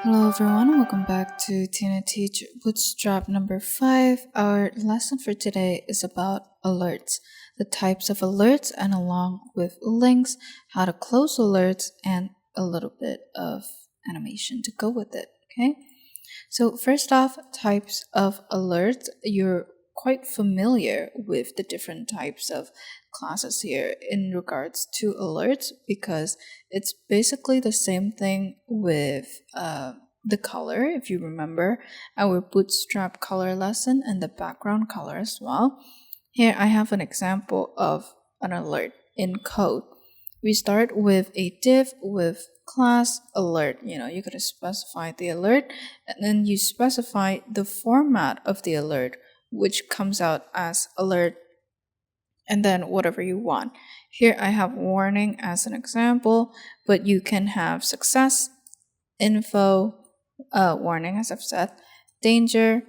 Hello everyone, welcome back to Tina Teach Bootstrap number 5. Our lesson for today is about alerts, the types of alerts, and along with links, how to close alerts, and a little bit of animation to go with it. Okay, so first off, types of alerts. You're quite familiar with the different types of classes here in regards to alerts because it's basically the same thing with the color, if you remember our Bootstrap color lesson and the background color as well. Here I have an example of an alert in code. We start with a div with class alert. You gotta specify the alert, and then you specify the format of the alert, which comes out as alert, and then whatever you want. Here I have warning as an example, but you can have success, info, warning as I've said, danger,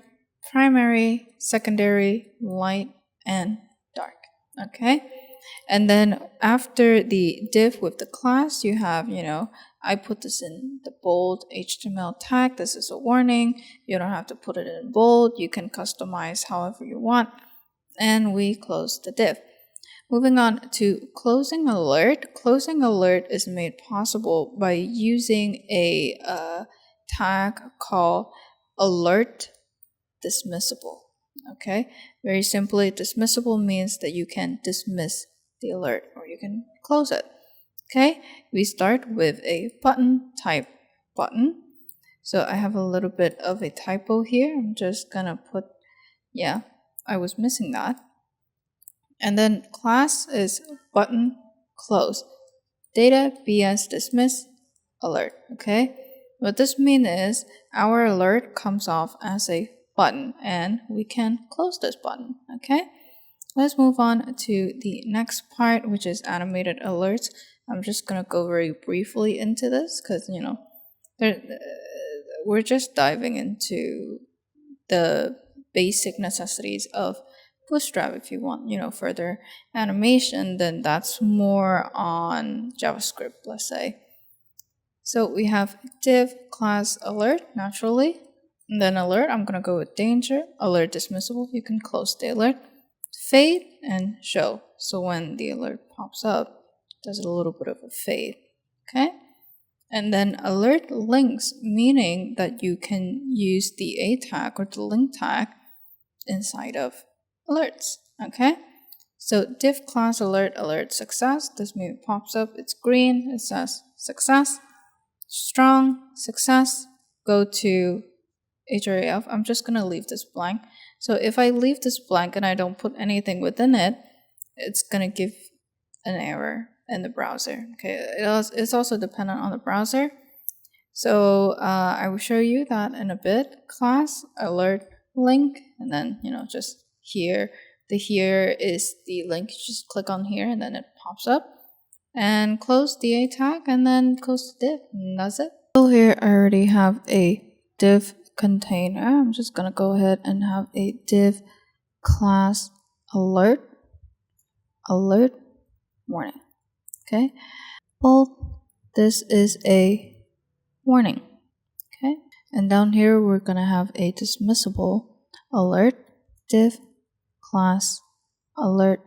primary, secondary, light, and dark. Okay? And then after the div with the class, you have, I put this in the bold HTML tag. This is a warning. You don't have to put it in bold. You can customize however you want. And we close the div. Moving on to closing alert. Closing alert is made possible by using a tag called alert dismissible. Okay, very simply, dismissible means that you can dismiss the alert or you can close it. Okay, we start with a button type button. So I have a little bit of a typo here. I'm just gonna put, I was missing that. And then class is button close. Data BS dismiss alert. Okay, what this means is our alert comes off as a button and we can close this button. Okay, let's move on to the next part, which is animated alerts. I'm just gonna go very briefly into this because we're just diving into the basic necessities of Bootstrap. If you want further animation, then that's more on JavaScript, let's say. So we have div class alert naturally, and then alert. I'm gonna go with danger, alert dismissible. You can close the alert, fade, and show. So when the alert pops up, there's a little bit of a fade. Okay, and then alert links, meaning that you can use the a tag or the link tag inside of alerts. Okay, so div class alert success. This means it pops up, it's green, it says success. Strong success, go to href. I'm just gonna leave this blank. So if I leave this blank and I don't put anything within it, it's gonna give an error in the browser. Okay, it's also dependent on the browser. So I will show you that in a bit. Class alert link, and then just here. The here is the link. You just click on here, and then it pops up. And close the a tag, and then close the div, and that's it. So here I already have a div container. I'm just gonna go ahead and have a div class alert warning. Okay, well, this is a warning. Okay, and down here we're gonna have a dismissible alert div class alert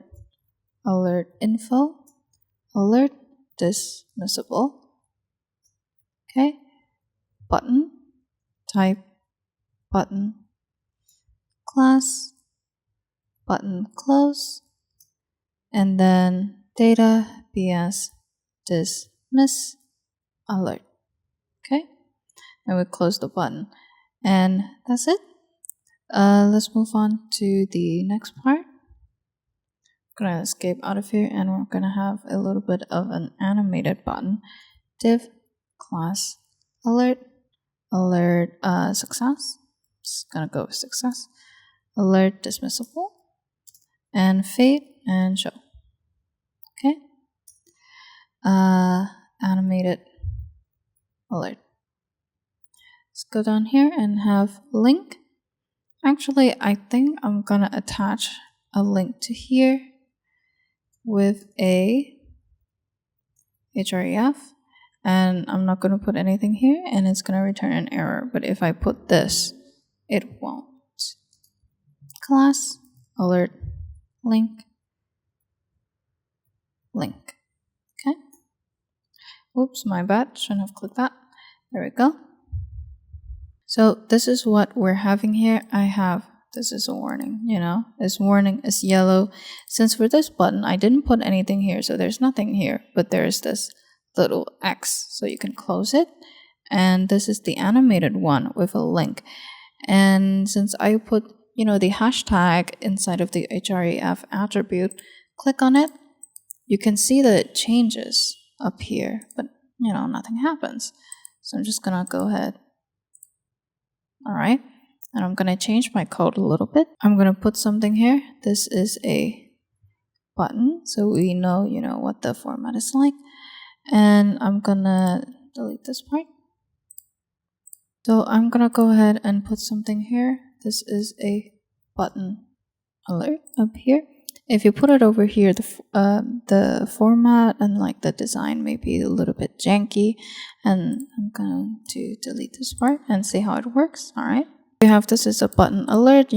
info alert dismissible. Okay, button type button class button close, and then data BS dismiss alert. Okay, and we close the button, and that's it. Let's move on to the next part. I'm gonna escape out of here, and we're gonna have a little bit of an animated button. Div class alert success. Just gonna go with success. Alert dismissible, and fade and show. Okay, animated alert. Let's go down here and have link. Actually, I think I'm gonna attach a link to here with a href, and I'm not going to put anything here, and it's going to return an error. But if I put this, it won't. Class, alert, link, link. Okay. Oops, my bad. Shouldn't have clicked that. There we go. So this is what we're having here. This is a warning, this warning is yellow. Since for this button, I didn't put anything here, so there's nothing here, but there's this little X, so you can close it. And this is the animated one with a link. And since I put, the hashtag inside of the href attribute, click on it, you can see that it changes up here, but, nothing happens. So I'm just gonna go ahead. All right. And I'm going to change my code a little bit. I'm going to put something here. This is a button, so we know, what the format is like. And I'm going to delete this part. So I'm going to go ahead and put something here. This is a button alert up here. If you put it over here, the format and like the design may be a little bit janky. And I'm going to delete this part and see how it works. All right. We have this is a button alert,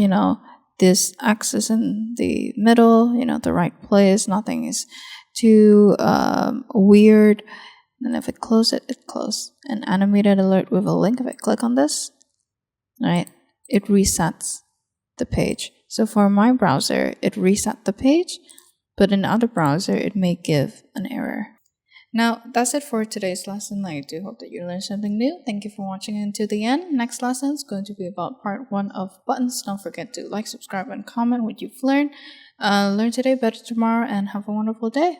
this X is in the middle, the right place, nothing is too weird. And if it closes it closes. An animated alert with a link, if I click on this, right, it resets the page. So for my browser, it reset the page, but in other browser, it may give an error. Now, that's it for today's lesson. I do hope that you learned something new. Thank you for watching until the end. Next lesson is going to be about part 1 of buttons. Don't forget to like, subscribe, and comment what you've learned. Learn today, better tomorrow, and have a wonderful day.